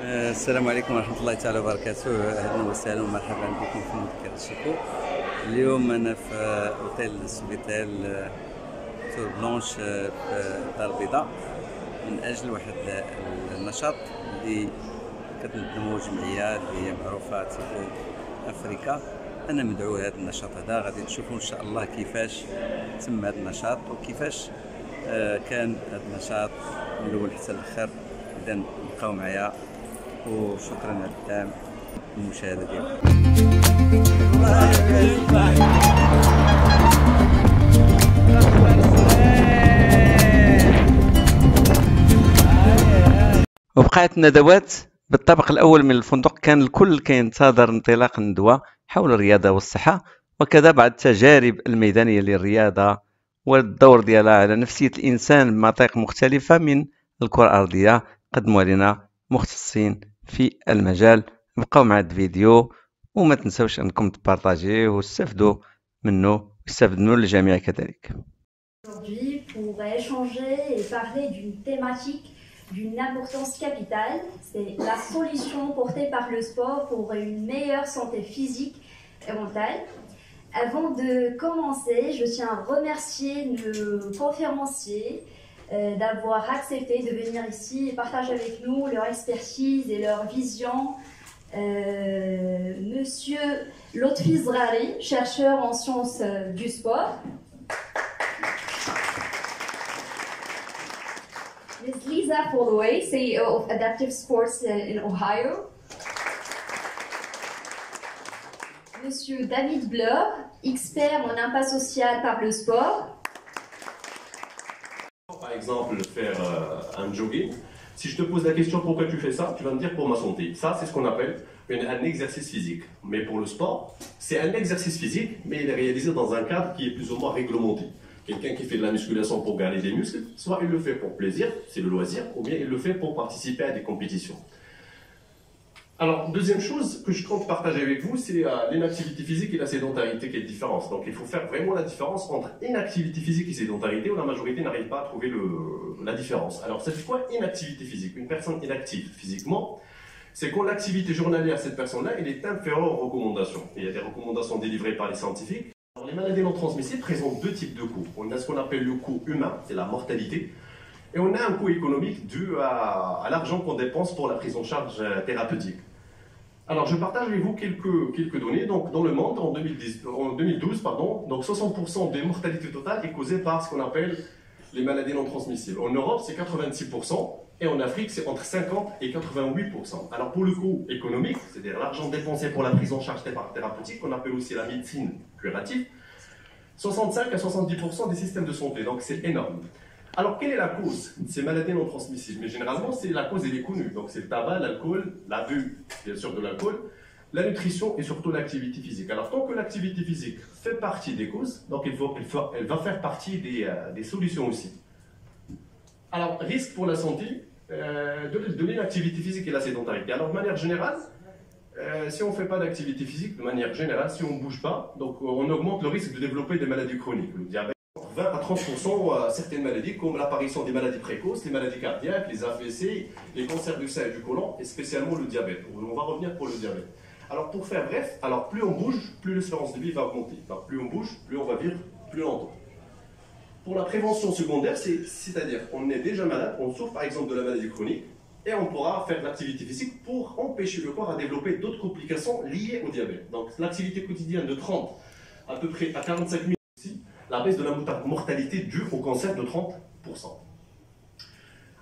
السلام عليكم ورحمة الله تعالى وبركاته. أهلا وسهلا ومرحبا بكم في مذكرة الشيكو. اليوم أنا في أوتيل سوفيتال تور بلانش في الدار البيضاء من أجل واحد النشاط اللي كتنظمو جمعية اللي هي معروفة تيفو أفريكا. أنا مدعو هذا النشاط هذا، غادي تشوفوا إن شاء الله كيفاش تم هذا النشاط وكيفاش كان هذا النشاط من الأول حتى الآخر. إذا بقاو معايا وشكرا على الدعم والمشاهدة ديالكم. وبقات الندوات بالطابق الأول من الفندق. كان الكل كينتظر انطلاق الندوة حول الرياضة والصحة، وكذا بعض التجارب الميدانية للرياضة والدور ديالها على نفسية الإنسان بمناطق مختلفة من الكرة الأرضية. قدموا علينا مختصين في المجال. بقاو مع الفيديو وما تنسوش انكم تبارطاجيه وتستافدوا منه ويستافد منه الجميع كذلك. Aujourd'hui pour échanger et parler d'une thématique d'une importance capitale, c'est la solution portée par le sport pour une meilleure santé physique et mentale. Avant de commencer, je tiens à remercier nos conférenciers d'avoir accepté de venir ici et partager avec nous leur expertise et leur vision. Monsieur Lotfi Zrari, chercheur en sciences du sport. Ms. Lisa Holloway, CEO of Adaptive Sports in Ohio. Monsieur David Bleur, expert en impact social par le sport. Par exemple, faire un jogging. Si je te pose la question pourquoi tu fais ça, tu vas me dire pour ma santé. Ça, c'est ce qu'on appelle un exercice physique. Mais pour le sport, c'est un exercice physique, mais il est réalisé dans un cadre qui est plus ou moins réglementé. Quelqu'un qui fait de la musculation pour garder des muscles, soit il le fait pour plaisir, c'est le loisir, ou bien il le fait pour participer à des compétitions. Alors, deuxième chose que je compte partager avec vous, c'est l'inactivité physique et la sédentarité qui est la différence. Donc, il faut faire vraiment la différence entre inactivité physique et sédentarité, où la majorité n'arrive pas à trouver la différence. Alors, c'est quoi inactivité physique? Une personne inactive physiquement, c'est quand l'activité journalière de cette personne-là, elle est inférieure aux recommandations. Et il y a des recommandations délivrées par les scientifiques. Alors, les maladies non transmissibles présentent deux types de coûts. On a ce qu'on appelle le coût humain, c'est la mortalité. Et on a un coût économique dû à l'argent qu'on dépense pour la prise en charge thérapeutique. Alors, je partage avec vous quelques données. Donc, dans le monde, en 2012, donc 60% des mortalités totales est causée par ce qu'on appelle les maladies non transmissibles. En Europe, c'est 86%, et en Afrique, c'est entre 50 et 88%. Alors, pour le coût économique, c'est-à-dire l'argent dépensé pour la prise en charge thérapeutique, qu'on appelle aussi la médecine curative, 65 à 70% des systèmes de santé. Donc, c'est énorme. Alors, quelle est la cause de ces maladies non transmissibles? Mais généralement, la cause elle est connue. Donc, c'est le tabac, l'alcool, l'abus, bien sûr, de l'alcool, la nutrition et surtout l'activité physique. Alors, tant que l'activité physique fait partie des causes, donc elle va faire partie des solutions aussi. Alors, risque pour la santé de l'inactivité physique et la sédentarité. Alors, de manière générale, si on ne fait pas d'activité physique, de manière générale, si on ne bouge pas, donc on augmente le risque de développer des maladies chroniques. Le diabète, 20 à 30% certaines maladies comme l'apparition des maladies précoces, les maladies cardiaques, les AVC, les cancers du sein et du côlon et spécialement le diabète. On va revenir pour le diabète. Alors pour faire bref, alors plus on bouge, plus l'espérance de vie va augmenter. Donc plus on bouge, plus on va vivre plus longtemps. Pour la prévention secondaire, c'est-à-dire qu'on est déjà malade, on souffre par exemple de la maladie chronique et on pourra faire de l'activité physique pour empêcher le corps à développer d'autres complications liées au diabète. Donc l'activité quotidienne de 30 à peu près à 45 minutes. La baisse de la mortalité due au cancer de 30%.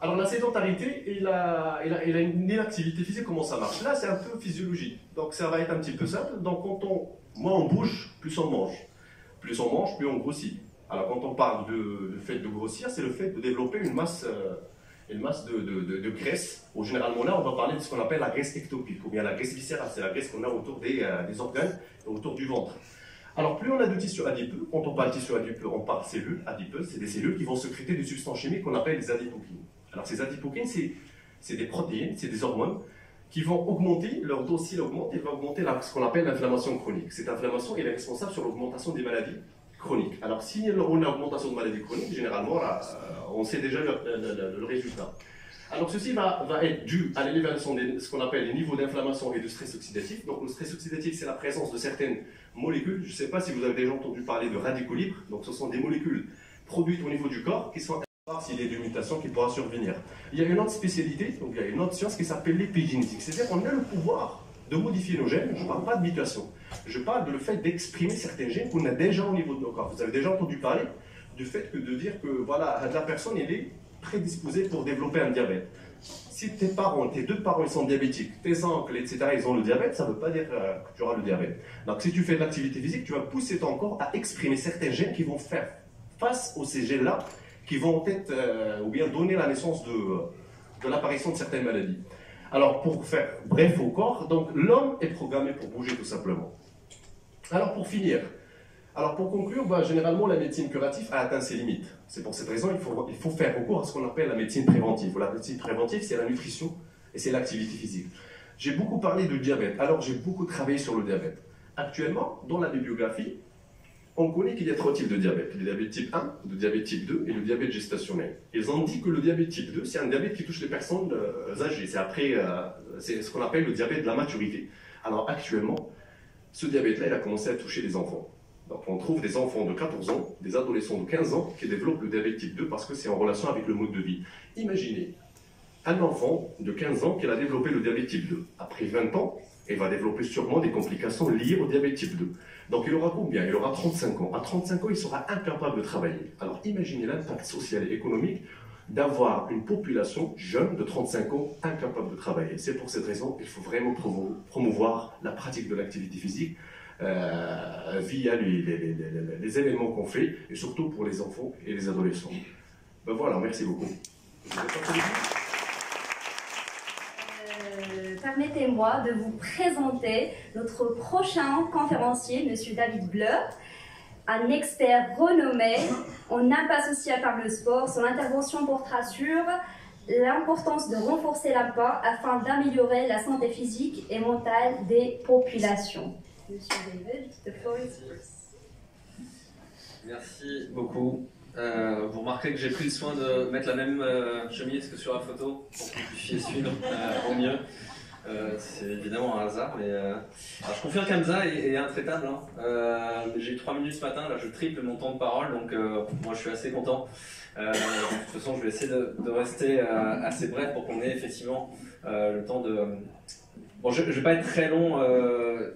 Alors la sédentarité et la inactivité physique, comment ça marche? Là, c'est un peu physiologique. Donc ça va être un petit peu simple. Donc moins on bouge, plus on mange. Plus on mange, plus on grossit. Alors quand on parle du fait de grossir, c'est le fait de développer une masse de graisse. Généralement là, on va parler de ce qu'on appelle la graisse ectopique, ou bien la graisse viscérale. C'est la graisse qu'on a autour des organes et autour du ventre. Alors, plus on a de tissu adipeux, quand on parle de tissu adipeux, on parle de cellules adipeuses, c'est des cellules qui vont sécréter des substances chimiques qu'on appelle les adipokines. Alors, ces adipokines, c'est des protéines, c'est des hormones qui vont augmenter, leur dose, s'il augmente, il va augmenter ce qu'on appelle l'inflammation chronique. Cette inflammation, elle est responsable sur l'augmentation des maladies chroniques. Alors, si on a augmentation de maladies chroniques, généralement, là, on sait déjà le résultat. Alors ceci va être dû à l'élévation de ce qu'on appelle les niveaux d'inflammation et de stress oxydatif. Donc le stress oxydatif, c'est la présence de certaines molécules. Je ne sais pas si vous avez déjà entendu parler de radicaux libres. Donc ce sont des molécules produites au niveau du corps qui sont voir s'il y a des mutations qui pourraient survenir. Il y a une autre spécialité, donc il y a une autre science qui s'appelle l'épigénétique. C'est-à-dire qu'on a le pouvoir de modifier nos gènes. Je ne parle pas de mutation. Je parle de le fait d'exprimer certains gènes qu'on a déjà au niveau de nos corps. Vous avez déjà entendu parler du fait que de dire que voilà, la personne elle est prédisposée pour développer un diabète. Si tes parents, tes deux parents ils sont diabétiques, tes oncles, etc., ils ont le diabète, ça ne veut pas dire que tu auras le diabète. Donc si tu fais de l'activité physique, tu vas pousser ton corps à exprimer certains gènes qui vont faire face aux ces gènes-là, qui vont être, ou bien donner la naissance de l'apparition de certaines maladies. Alors pour faire bref au corps, donc l'homme est programmé pour bouger tout simplement. Alors pour finir, alors pour conclure, généralement la médecine curative a atteint ses limites. C'est pour cette raison qu'il faut faire recours à ce qu'on appelle la médecine préventive. La médecine préventive, c'est la nutrition et c'est l'activité physique. J'ai beaucoup parlé de diabète, alors j'ai beaucoup travaillé sur le diabète. Actuellement, dans la bibliographie, on connaît qu'il y a 3 types de diabète. Le diabète type 1, le diabète type 2 et le diabète gestationnel. Ils ont dit que le diabète type 2, c'est un diabète qui touche les personnes âgées. C'est ce qu'on appelle le diabète de la maturité. Alors actuellement, ce diabète-là, il a commencé à toucher les enfants. Donc on trouve des enfants de 14 ans, des adolescents de 15 ans qui développent le diabète type 2 parce que c'est en relation avec le mode de vie. Imaginez un enfant de 15 ans qui a développé le diabète type 2. Après 20 ans, il va développer sûrement des complications liées au diabète type 2. Donc il aura combien? Il aura 35 ans. À 35 ans, il sera incapable de travailler. Alors imaginez l'impact social et économique d'avoir une population jeune de 35 ans incapable de travailler. C'est pour cette raison qu'il faut vraiment promouvoir la pratique de l'activité physique via les événements qu'on fait, et surtout pour les enfants et les adolescents. Voilà, merci beaucoup. Permettez-moi de vous présenter notre prochain conférencier, M. David Bleur, un expert renommé en impasse sociale par le sport. Son intervention portera sur l'importance de renforcer l'impact afin d'améliorer la santé physique et mentale des populations. Monsieur David, the floor is yours. Merci beaucoup. Vous remarquez que j'ai pris le soin de mettre la même chemise que sur la photo pour que vous puissiez suivre au mieux. C'est évidemment un hasard, mais alors je confirme qu'Hamza est intraitable. J'ai eu 3 minutes ce matin, là je triple mon temps de parole, donc moi je suis assez content. De toute façon, je vais essayer de rester assez bref pour qu'on ait effectivement le temps de... Bon, je ne vais pas être très long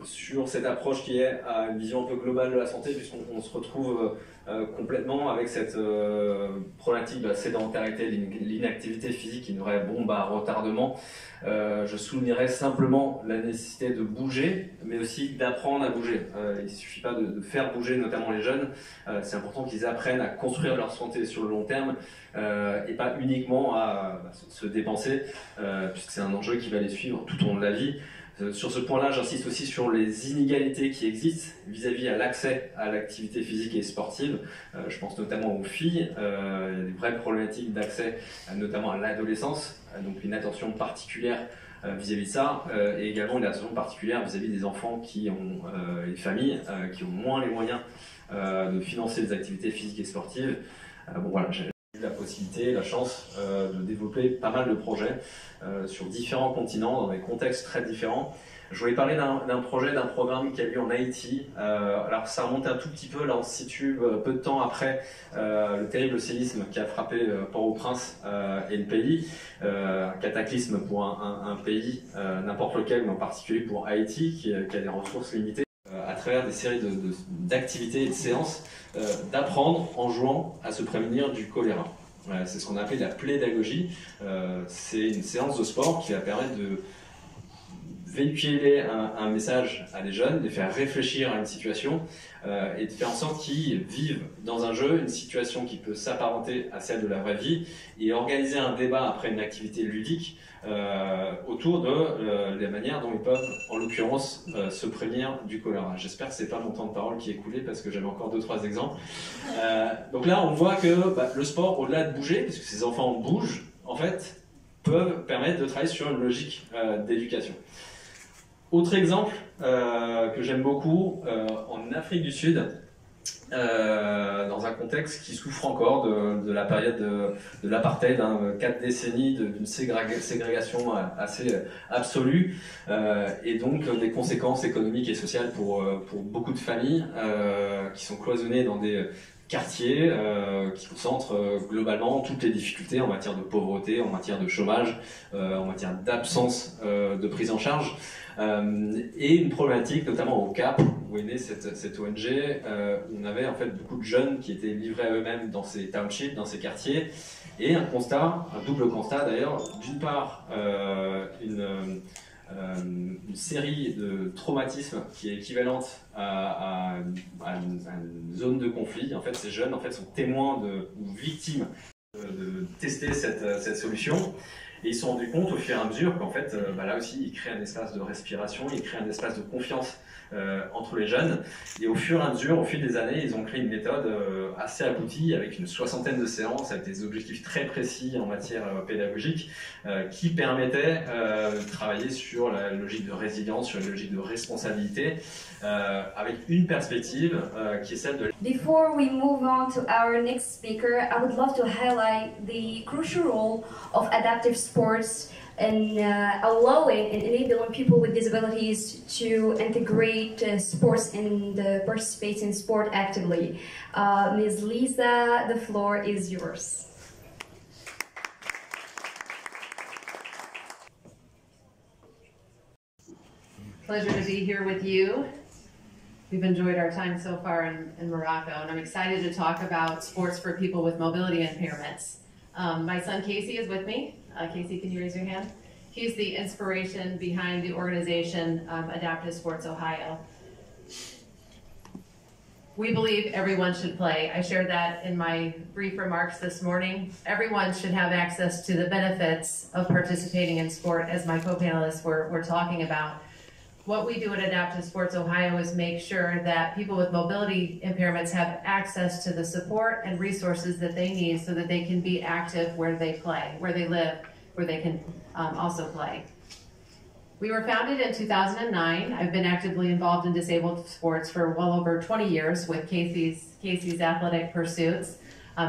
sur cette approche qui est à une vision un peu globale de la santé, puisqu'on se retrouve complètement avec cette problématique de la sédentarité, l'inactivité physique qui nous aurait retardement. Je soulignerai simplement la nécessité de bouger, mais aussi d'apprendre à bouger. Il ne suffit pas de faire bouger, notamment les jeunes. C'est important qu'ils apprennent à construire leur santé sur le long terme et pas uniquement à se dépenser, puisque c'est un enjeu qui va les suivre tout au long de la vie. Sur ce point-là, j'insiste aussi sur les inégalités qui existent vis-à-vis à l'accès à l'activité physique et sportive. Je pense notamment aux filles. Il y a des vraies problématiques d'accès, notamment à l'adolescence, donc une attention particulière vis-à-vis de ça, et également une attention particulière vis-à-vis des enfants qui ont les familles qui ont moins les moyens de financer des activités physiques et sportives. Bon voilà, j'ai eu la possibilité, la chance de développer pas mal de projets sur différents continents, dans des contextes très différents. Je voulais parler d'un projet, d'un programme qui a lieu en Haïti. Alors ça remonte un tout petit peu, là on se situe peu de temps après le terrible séisme qui a frappé Port-au-Prince et le pays. Un cataclysme pour un pays, n'importe lequel, mais en particulier pour Haïti, qui a des ressources limitées. À travers des séries d'activités et de séances, d'apprendre en jouant à se prémunir du choléra. C'est ce qu'on appelle la pédagogie. C'est une séance de sport qui va permettre de véhiculer un message à des jeunes, de les faire réfléchir à une situation et de faire en sorte qu'ils vivent dans un jeu une situation qui peut s'apparenter à celle de la vraie vie et organiser un débat après une activité ludique autour de la manière dont ils peuvent, en l'occurrence, se prévenir du choléra. J'espère que ce n'est pas mon temps de parole qui est écoulé parce que j'avais encore 2-3 exemples. Donc là, on voit que le sport, au-delà de bouger, puisque ces enfants bougent, en fait, peuvent permettre de travailler sur une logique d'éducation. Autre exemple que j'aime beaucoup, en Afrique du Sud, dans un contexte qui souffre encore de la période de l'apartheid, 4 décennies d'une ségrégation assez absolue, et donc des conséquences économiques et sociales pour beaucoup de familles qui sont cloisonnées dans des quartiers qui concentrent globalement toutes les difficultés en matière de pauvreté, en matière de chômage, en matière d'absence de prise en charge. Et une problématique notamment au Cap où est née cette ONG, où on avait en fait beaucoup de jeunes qui étaient livrés à eux-mêmes dans ces townships, dans ces quartiers, et un double constat d'ailleurs, d'une part une série de traumatismes qui est équivalente à une zone de conflit. En fait, ces jeunes sont témoins ou victimes de tester cette solution. Et ils se sont rendus compte au fur et à mesure qu'en fait, là aussi, ils créent un espace de respiration, ils créent un espace de confiance entre les jeunes. Et au fur et à mesure, au fil des années, ils ont créé une méthode assez aboutie avec une 60aine de séances, avec des objectifs très précis en matière pédagogique, qui permettaient de travailler sur la logique de résilience, sur la logique de responsabilité, avec une perspective qui est celle de... Before we move on to our next speaker, I would love to highlight the crucial role of adaptive sports in allowing and enabling people with disabilities to integrate sports and participate in sport actively. Ms. Lisa, the floor is yours. Pleasure to be here with you. We've enjoyed our time so far in Morocco, and I'm excited to talk about sports for people with mobility impairments. My son Casey is with me. Casey, can you raise your hand? He's the inspiration behind the organization Adaptive Sports Ohio. We believe everyone should play. I shared that in my brief remarks this morning. Everyone should have access to the benefits of participating in sport, as my co-panelists were talking about. What we do at Adaptive Sports Ohio is make sure that people with mobility impairments have access to the support and resources that they need so that they can be active where they play, where they live, where they can also play. We were founded in 2009. I've been actively involved in disabled sports for well over 20 years with Casey's athletic pursuits.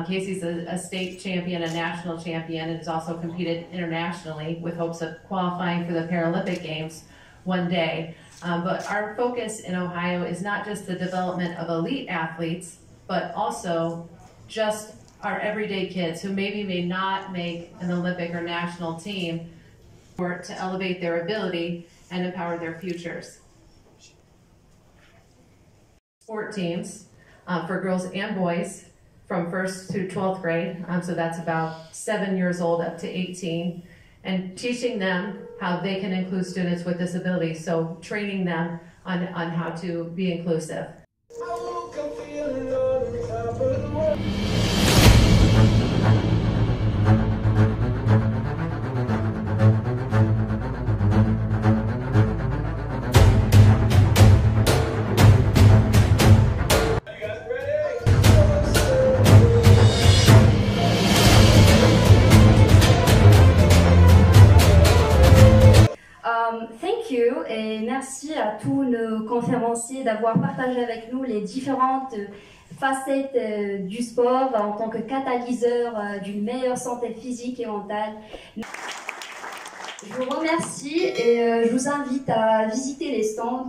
Casey's a state champion, a national champion, and has also competed internationally with hopes of qualifying for the Paralympic Games one day. But our focus in Ohio is not just the development of elite athletes, but also just our everyday kids who maybe may not make an Olympic or national team, or to elevate their ability and empower their futures. Sport teams for girls and boys from 1st to 12th grade, so that's about 7 years old up to 18, and teaching them how they can include students with disabilities, so training them on how to be inclusive. Thank you et merci à tous nos conférenciers d'avoir partagé avec nous les différentes facettes du sport en tant que catalyseur d'une meilleure santé physique et mentale. Je vous remercie et je vous invite à visiter les stands.